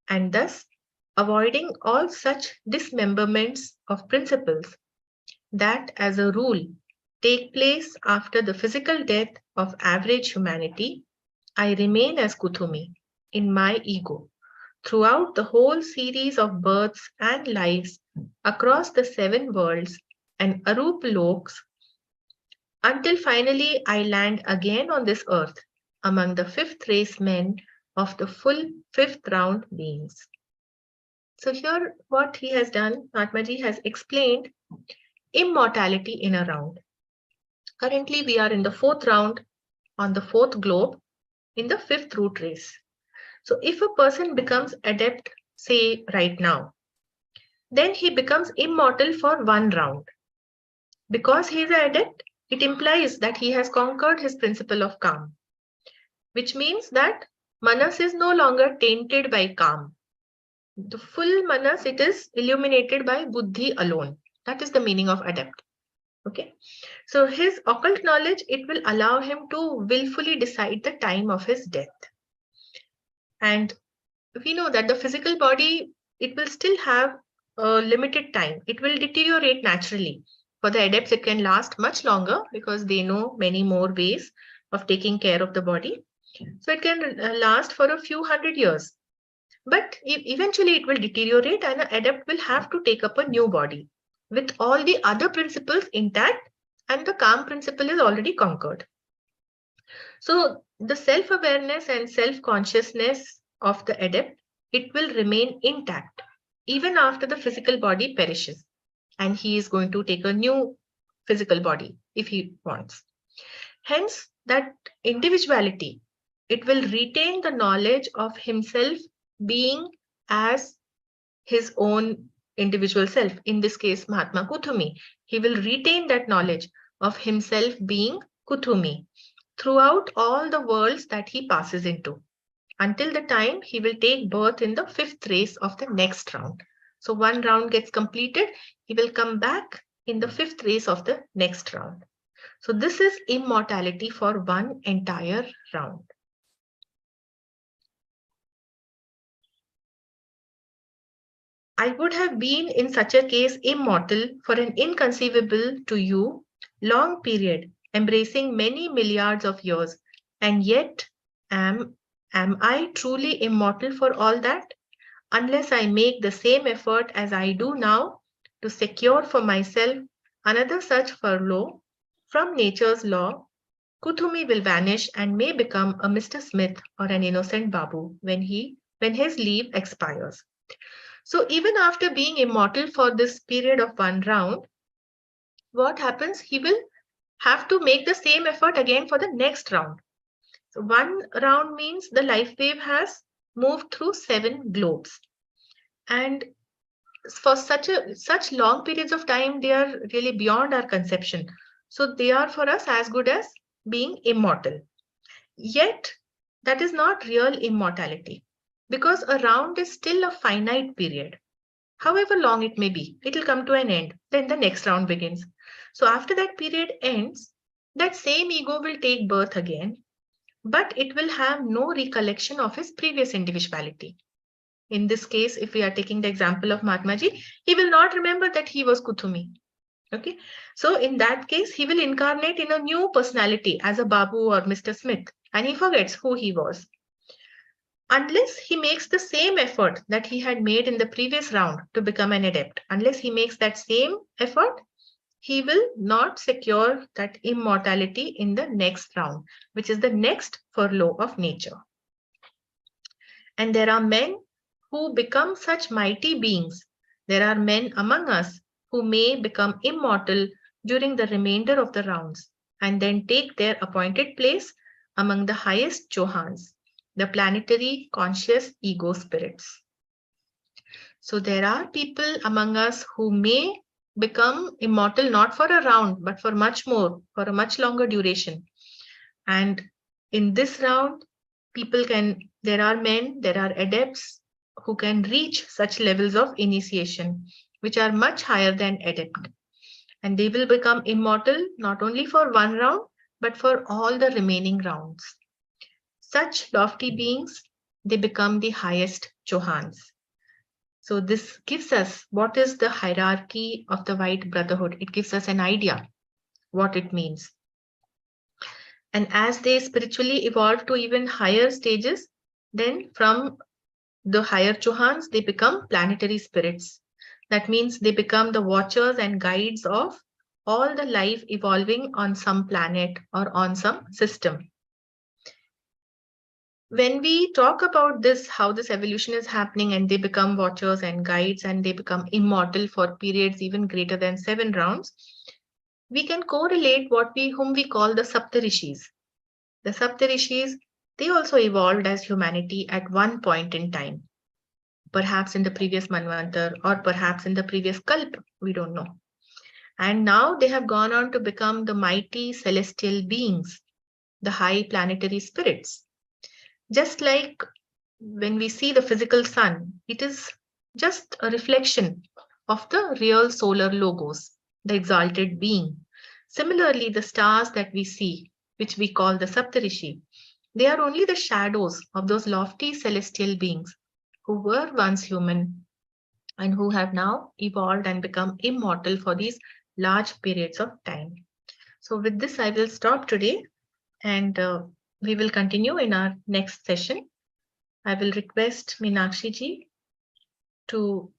And thus, avoiding all such dismemberments of principles that, as a rule, take place after the physical death of average humanity, I remain as Kuthumi in my ego throughout the whole series of births and lives across the 7 worlds and Arup Loks until finally I land again on this earth among the 5th race men of the full 5th round beings. So here what he has done, Mahatmaji has explained immortality in a round. Currently we are in the 4th round on the 4th globe in the 5th root race. So if a person becomes adept, say right now, then he becomes immortal for 1 round. Because he is an adept, it implies that he has conquered his principle of calm, which means that manas is no longer tainted by calm. The full manas, it is illuminated by buddhi alone. That is the meaning of adept. Okay. So his occult knowledge, it will allow him to willfully decide the time of his death. And we know that the physical body, it will still have a limited time. It will deteriorate naturally. For the adepts, it can last much longer because they know many more ways of taking care of the body. So it can last for a few hundred years. But eventually it will deteriorate and an adept will have to take up a new body with all the other principles intact, and the calm principle is already conquered. So the self-awareness and self-consciousness of the adept, it will remain intact even after the physical body perishes, and he is going to take a new physical body if he wants. Hence, that individuality, it will retain the knowledge of himself being as his own individual self. In this case, Mahatma Kuthumi, he will retain that knowledge of himself being Kuthumi throughout all the worlds that he passes into, until the time he will take birth in the 5th race of the next round. So 1 round gets completed, he will come back in the 5th race of the next round. So this is immortality for 1 entire round. I would have been in such a case immortal for an inconceivable to you long period, embracing many milliards of years, and yet am I truly immortal for all that? Unless I make the same effort as I do now to secure for myself another such furlough from nature's law, Kuthumi will vanish and may become a Mr. Smith or an innocent Babu when his leave expires. So even after being immortal for this period of 1 round, what happens? He will have to make the same effort again for the next round. So 1 round means the life wave has moved through 7 globes. And for such long periods of time, they are really beyond our conception. So they are for us as good as being immortal. Yet, that is not real immortality, because a round is still a finite period. However long it may be, it will come to an end. Then the next round begins. So after that period ends, that same ego will take birth again, but it will have no recollection of his previous individuality. In this case, if we are taking the example of Mahatmaji, he will not remember that he was Kuthumi. Okay, so in that case, he will incarnate in a new personality as a Babu or Mr. Smith, and he forgets who he was. Unless he makes the same effort that he had made in the previous round to become an adept, unless he makes that same effort, he will not secure that immortality in the next round, which is the next furlough of nature. And there are men who become such mighty beings. There are men among us who may become immortal during the remainder of the rounds and then take their appointed place among the highest Johans, the planetary conscious ego spirits. So there are people among us who may become immortal not for a round, but for much more, for a much longer duration. And in this round, there are men, there are adepts who can reach such levels of initiation, which are much higher than adept. And they will become immortal not only for 1 round, but for all the remaining rounds. Such lofty beings, they become the highest Johans. So this gives us what is the hierarchy of the White Brotherhood. It gives us an idea what it means. And as they spiritually evolve to even higher stages, then from the higher Chohans, they become planetary spirits. That means they become the watchers and guides of all the life evolving on some planet or on some system. When we talk about this, how this evolution is happening, and they become watchers and guides, and they become immortal for periods even greater than 7 rounds, we can correlate whom we call the Saptarishis. The Saptarishis, they also evolved as humanity at one point in time, perhaps in the previous Manvantar or perhaps in the previous Kalp, we don't know. And now they have gone on to become the mighty celestial beings, the high planetary spirits. Just like when we see the physical sun, it is just a reflection of the real solar logos, the exalted being. Similarly, the stars that we see, which we call the Saptarishi, they are only the shadows of those lofty celestial beings who were once human and who have now evolved and become immortal for these large periods of time. So, with this, I will stop today and we will continue in our next session. I will request Meenakshi ji to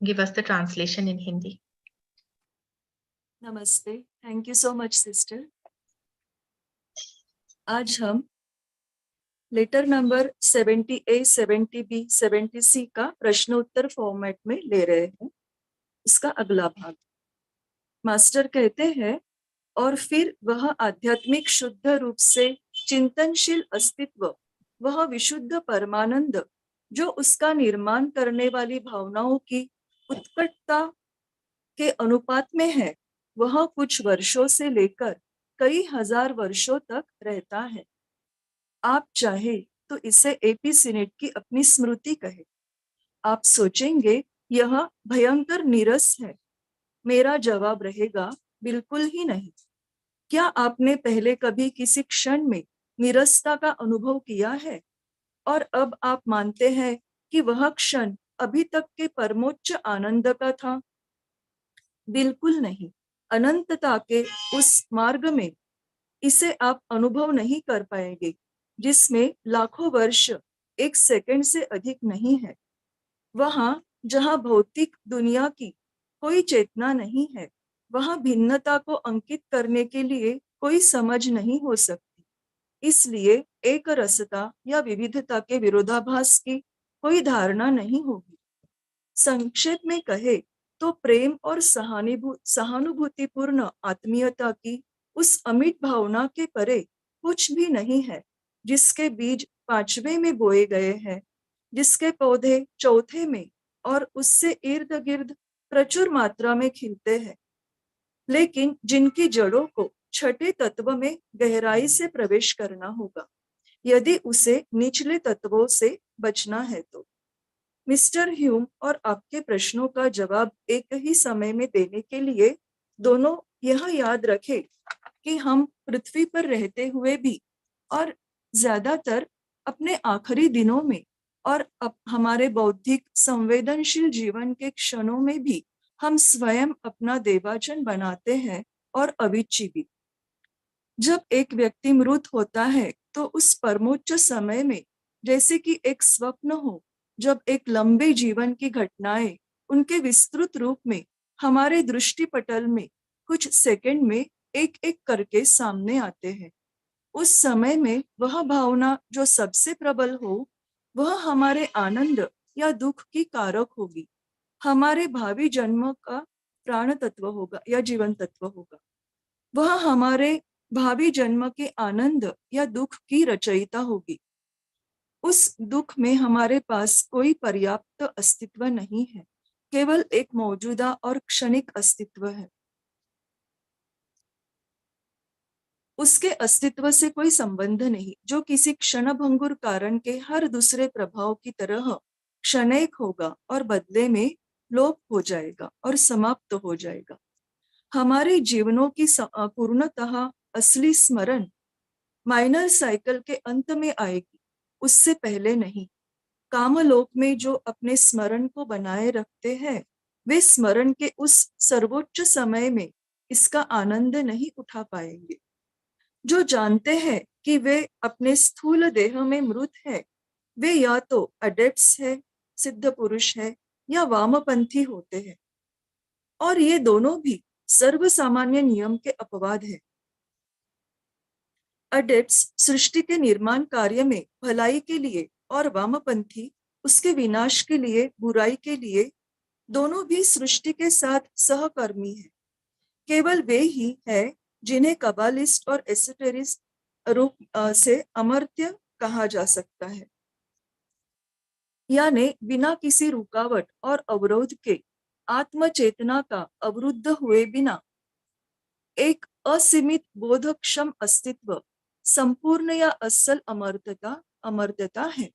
give us the translation in Hindi. नमस्ते, thank you so much sister. आज हम letter number 70A, 70B, 70C का प्रश्नोत्तर format में ले रहे हैं। इसका अगला भाग। मास्टर कहते हैं, और फिर वह आध्यात्मिक शुद्ध रूप से चिंतनशील अस्तित्व, वह विशुद्ध परमानंद जो उसका निर्माण करने वाली भावनाओं की उत्कटता के अनुपात में है, वह कुछ वर्षों से लेकर कई हजार वर्षों तक रहता है। आप चाहे तो इसे एपी सिनेट की अपनी स्मृति कहे। आप सोचेंगे यह भयंकर नीरस है। मेरा जवाब रहेगा, बिल्कुल ही नहीं। क्या आपने पहले कभी किसी क्षण में नीरसता का अनुभव किया है और अब आप मानते हैं कि वह क्षण अभी तक के परमोच्च आनंद का था? बिल्कुल नहीं। अनंतता के उस मार्ग में इसे आप अनुभव नहीं कर पाएंगे जिसमें लाखों वर्ष एक सेकंड से अधिक नहीं है। वहां जहां भौतिक दुनिया की कोई चेतना नहीं है, वहां भिन्नता को अंकित करने के लिए कोई समझ नहीं हो सकती। इसलिए एक रसता या विविधता के विरोधाभास की कोई धारणा नहीं होगी। संक्षेप में कहे तो प्रेम और सहानुभूतिपूर्ण आत्मीयता की उस अमिट भावना के परे कुछ भी नहीं है, जिसके बीज 5वें में बोए गए हैं, जिसके पौधे 4थे में और उससे इर्द गिर्द प्रचुर मात्रा में खिलते हैं, लेकिन जिनकी जड़ों को 6ठे तत्व में गहराई से प्रवेश करना होगा यदि उसे निचले तत्वों से बचना है तो। मिस्टर ह्यूम और आपके प्रश्नों का जवाब एक ही समय में देने के लिए दोनों यह याद रखें कि हम पृथ्वी पर रहते हुए भी और ज्यादातर अपने आखिरी दिनों में और हमारे बौद्धिक संवेदनशील जीवन के क्षणों में भी हम स्वयं अपना देवाचन बनाते हैं और अविच्छि भी। जब एक व्यक्ति मृत होता है तो उस परमोच्च समय में जैसे कि एक स्वप्न हो, जब एक लंबे जीवन की घटनाएं उनके विस्तृत रूप में हमारे दृष्टिपटल में कुछ सेकंड में एक एक करके सामने आते हैं, उस समय में वह भावना जो सबसे प्रबल हो, वह हमारे आनंद या दुख की कारक होगी, हमारे भावी जन्म का प्राण तत्व होगा या जीवन तत्व होगा। वह हमारे भावी जन्म के आनंद या दुख की रचयिता होगी। उस दुख में हमारे पास कोई पर्याप्त अस्तित्व नहीं है, केवल एक मौजूदा और क्षणिक अस्तित्व है। उसके अस्तित्व से कोई संबंध नहीं, जो किसी क्षणभंगुर कारण के हर दूसरे प्रभाव की तरह क्षणिक होगा और बदले में लोप हो जाएगा और समाप्त हो जाएगा। हमारे जीवनों की पूर्णतः असली स्मरण माइनर साइकिल के अंत में आएगी, उससे पहले नहीं। कामलोक में जो अपने स्मरण को बनाए रखते हैं, वे स्मरण के उस सर्वोच्च समय में इसका आनंद नहीं उठा पाएंगे। जो जानते हैं कि वे अपने स्थूल देह में मृत है, वे या तो अडेप्ट्स है, सिद्ध पुरुष है, या वामपंथी होते हैं, और ये दोनों भी सर्वसामान्य नियम के अपवाद है। अडेप्ट्स सृष्टि के निर्माण कार्य में भलाई के लिए और वामपंथी उसके विनाश के लिए, बुराई के लिए, दोनों भी सृष्टि के साथ सहकर्मी है। केवल वे ही है जिन्हें कबालिस्ट और एसोटेरिस्ट रूप से अमर्त्य कहा जा सकता है, यानी बिना किसी रुकावट और अवरोध के आत्म चेतना का अवरुद्ध हुए बिना एक असीमित बोधक्षम अस्तित्व, संपूर्ण या असल अमर्त्यता है।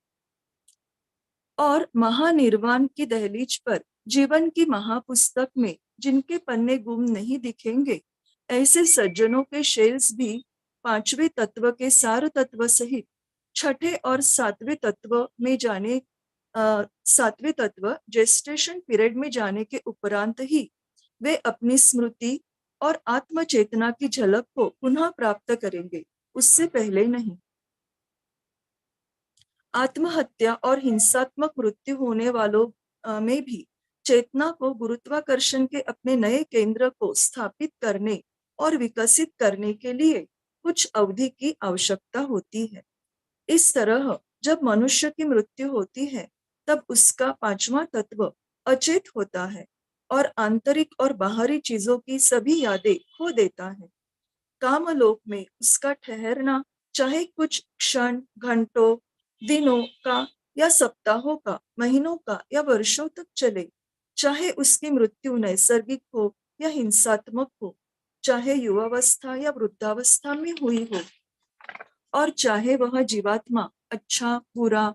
और महानिर्वाण की दहलीज पर जीवन की महापुस्तक में जिनके पन्ने गुम नहीं दिखेंगे, ऐसे सज्जनों के शेल्स भी पांचवें तत्व के सार तत्व सहित छठे और सातवें तत्व जेस्टेशन पीरियड में जाने के उपरांत ही वे अपनी स्मृति और आत्मचेतना की झलक को पुनः प्राप्त करेंगे, उससे पहले नहीं। आत्महत्या और हिंसात्मक मृत्यु होने वालों में भी चेतना को गुरुत्वाकर्षण के अपने नए केंद्र को स्थापित करने और विकसित करने के लिए कुछ अवधि की आवश्यकता होती है। इस तरह जब मनुष्य की मृत्यु होती है, तब उसका पांचवा तत्व अचेत होता है और आंतरिक और बाहरी चीजों की सभी यादें खो देता है। कामलोक में उसका ठहरना चाहे कुछ क्षण, घंटों, दिनों का या सप्ताहों का, महीनों का या वर्षों तक चले, चाहे उसकी मृत्यु नैसर्गिक हो या हिंसात्मक हो, चाहे युवावस्था या वृद्धावस्था में हुई हो, और चाहे वह जीवात्मा अच्छा, बुरा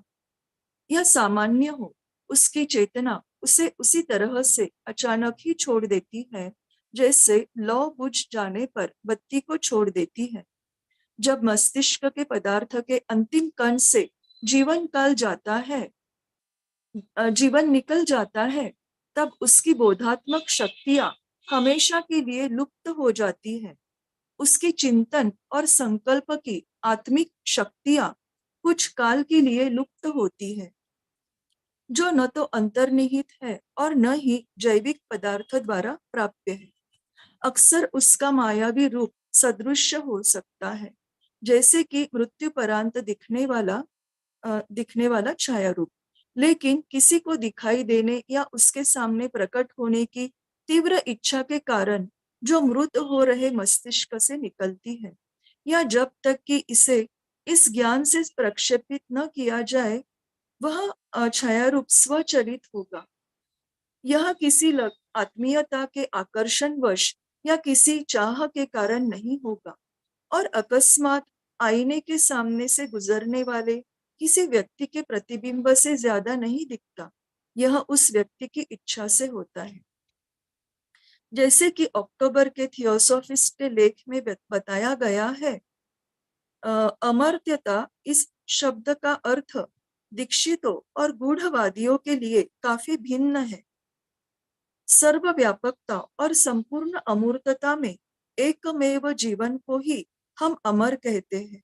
या सामान्य हो, उसकी चेतना उसे उसी तरह से अचानक ही छोड़ देती है जैसे लौ बुझ जाने पर बत्ती को छोड़ देती है। जब मस्तिष्क के पदार्थ के अंतिम कण से जीवन निकल जाता है, तब उसकी बोधात्मक शक्तियां हमेशा के लिए लुप्त हो जाती है। उसकी चिंतन और संकल्प की आत्मिक शक्तियां कुछ काल के लिए लुप्त होती है, जो न तो अंतर्निहित है और न ही जैविक पदार्थ द्वारा प्राप्य है। अक्सर उसका मायावी रूप सदृश्य हो सकता है, जैसे कि मृत्युपरांत दिखने वाला छाया रूप, लेकिन किसी को दिखाई देने या उसके सामने प्रकट होने की तीव्र इच्छा के कारण जो मृत हो रहे मस्तिष्क से निकलती है, या जब तक कि इसे इस ज्ञान से प्रक्षेपित न किया जाए, वह छाया रूप स्वचलित होगा। यह किसी आत्मीयता के आकर्षणवश या किसी चाह के कारण नहीं होगा, और अकस्मात आईने के सामने से गुजरने वाले किसी व्यक्ति के प्रतिबिंब से ज्यादा नहीं दिखता। यह उस व्यक्ति की इच्छा से होता है। जैसे कि अक्टूबर के थियोसॉफिस्ट के लेख में बताया गया है, अमर्त्यता इस शब्द का अर्थ दीक्षितों और गूढ़वादियों के लिए काफी भिन्न है। सर्वव्यापकता और संपूर्ण अमूर्तता में एकमेव जीवन को ही हम अमर कहते हैं,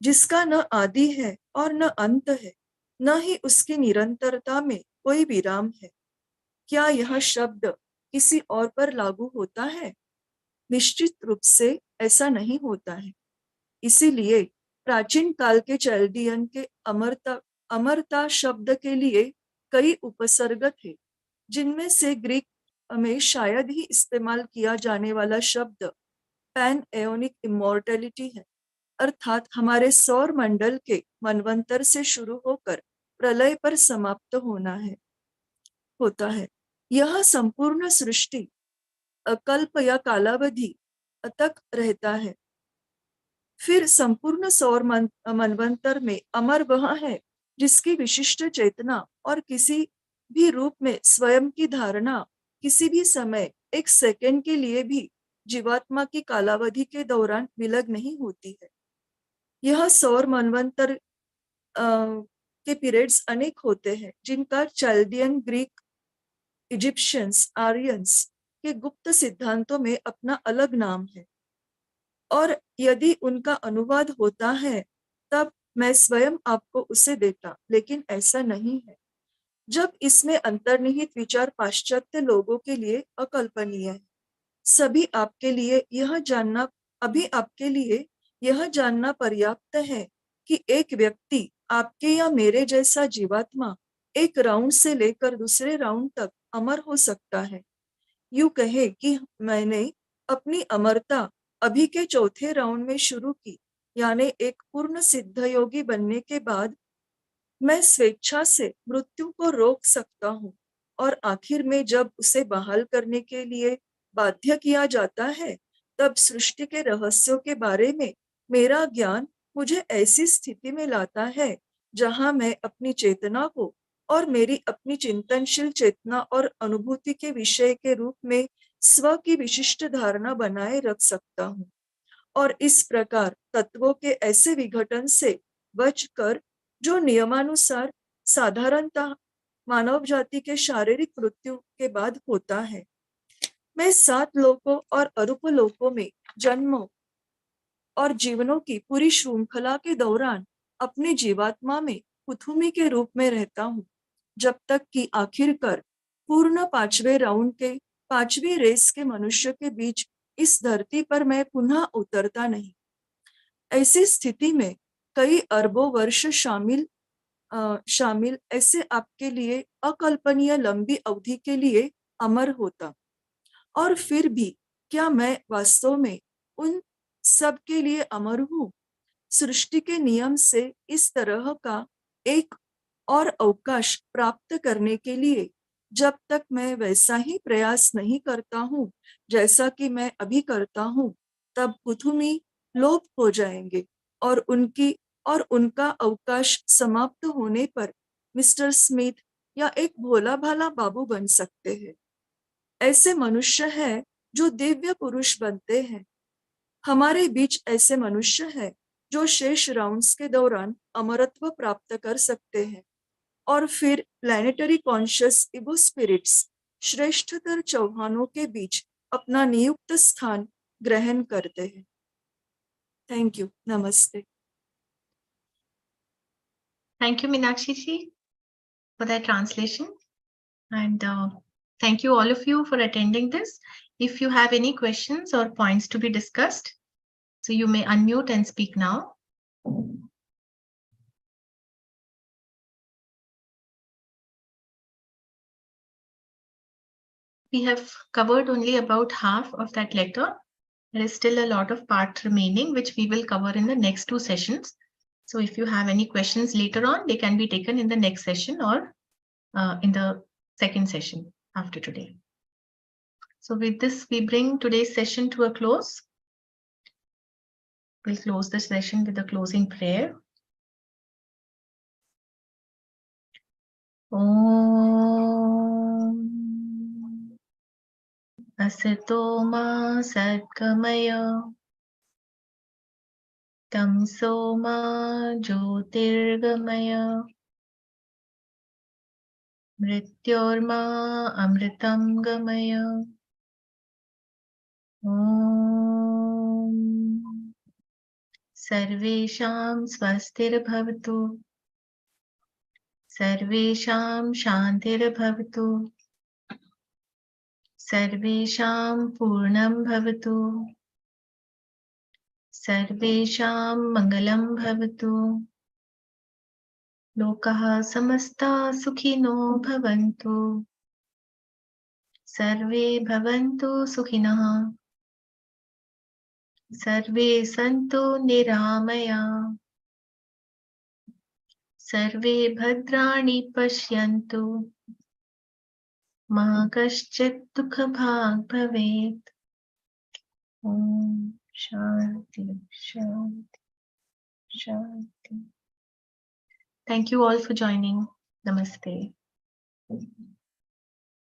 जिसका न आदि है और न अंत है, न ही उसकी निरंतरता में कोई विराम है। क्या यह शब्द किसी और पर लागू होता है? निश्चित रूप से ऐसा नहीं होता है। इसीलिए प्राचीन काल के चैल्डियन के अमरता शब्द के लिए कई उपसर्ग थे, जिनमें से ग्रीक में शायद ही इस्तेमाल किया जाने वाला शब्द पैन एओनिक इमोर्टैलिटी है, अर्थात हमारे सौर मंडल के मनवंतर से शुरू होकर प्रलय पर समाप्त होता है। यह संपूर्ण सृष्टि कल्प या कालावधि तक रहता है। फिर संपूर्ण सौर मनवंतर में अमर वह है जिसकी विशिष्ट चेतना और किसी भी रूप में स्वयं की धारणा किसी भी समय एक सेकंड के लिए भी जीवात्मा की कालावधि के दौरान विलग नहीं होती है। यह सौर मनवंतर के पीरियड्स अनेक होते हैं, जिनका चाल्डियन, ग्रीक, इजिप्शियंस, आर्यंस के गुप्त सिद्धांतों में अपना अलग नाम है, और यदि उनका अनुवाद होता है तब मैं स्वयं आपको उसे देता, लेकिन ऐसा नहीं है। जब इसमें अंतर्निहित विचार पाश्चात्य लोगों के लिए अकल्पनीय है। सभी आपके लिए यह जानना अभी आपके लिए यह जानना पर्याप्त है कि एक व्यक्ति, आपके या मेरे जैसा जीवात्मा, एक राउंड से लेकर दूसरे राउंड तक अमर हो सकता है। यूं कहे कि मैंने अपनी अमरता अभी के चौथे राउंड में शुरू की, यानी एक पूर्ण सिद्ध योगी बनने के बाद मैं स्वेच्छा से मृत्यु को रोक सकता हूँ, और आखिर में जब उसे बहाल करने के लिए बाध्य किया जाता है, तब सृष्टि के रहस्यों के बारे में मेरा ज्ञान मुझे ऐसी स्थिति में लाता है जहां मैं अपनी चेतना को और मेरी अपनी चिंतनशील चेतना और अनुभूति के विषय के रूप में स्व की विशिष्ट धारणा बनाए रख सकता हूँ, और इस प्रकार तत्वों के ऐसे विघटन से बचकर जो नियमानुसार साधारणतः मानव जाति के शारीरिक मृत्यु के बाद होता है। मैं 7 लोकों और अरूप लोकों में जन्मों और जीवनों की पूरी श्रृंखला के दौरान अपने जीवात्मा में कुथुमी के रूप में रहता हूँ, जब तक कि आखिरकार पूर्ण 5वें राउंड के 5वीं रेस के मनुष्य के बीच इस धरती पर मैं पुनः उतरता नहीं। ऐसी स्थिति में कई अरबों वर्ष शामिल ऐसे आपके लिए अकल्पनीय लंबी अवधि के लिए अमर होता। और फिर भी क्या मैं वास्तव में उन सब के लिए अमर हूँ? सृष्टि के नियम से इस तरह का एक और अवकाश प्राप्त करने के लिए जब तक मैं वैसा ही प्रयास नहीं करता हूँ जैसा कि मैं अभी करता हूँ, तब कुथुमी लोप हो जाएंगे, और उनका अवकाश समाप्त होने पर मिस्टर स्मिथ या एक भोला भाला बाबू बन सकते हैं। ऐसे मनुष्य हैं जो दिव्य पुरुष बनते हैं। हमारे बीच ऐसे मनुष्य हैं जो शेष राउंड्स के दौरान अमरत्व प्राप्त कर सकते हैं, और फिर प्लैनेटरी कॉन्शियस इगो स्पिरिट्स श्रेष्ठतर चौहानों के बीच अपना नियुक्त स्थान ग्रहण करते हैं। Thank you. नमस्ते। Thank you, Meenakshi ji, for that translation. And thank you all of you for attending this. If you have any questions or points to be discussed, so you may unmute and speak now. We have covered only about half of that letter. There is still a lot of part remaining, which we will cover in the next 2 sessions. So if you have any questions later on, they can be taken in the next session or in the second session after today. So with this, we bring today's session to a close. We'll close the session with a closing prayer. Om Asato Ma Sadgamaya Tamso Ma Jyotirgamaya Mrityorma Amritam Gamaya. Om Sarvesham Swastirabhavatu Sarvesham Shantirabhavatu Sarvesham Purnam Bhavatu Sarvesham Mangalam Bhavatu Lokaha Samasta Sukhino Bhavantu Sarve Bhavantu Sukhinah Sarve Santu Niramaya Sarve Bhadrani Pashyantu Ma Kaschit Dukha Bhag Bhavet. Om Shanti Shanti Shanti. Thank you all for joining. Namaste.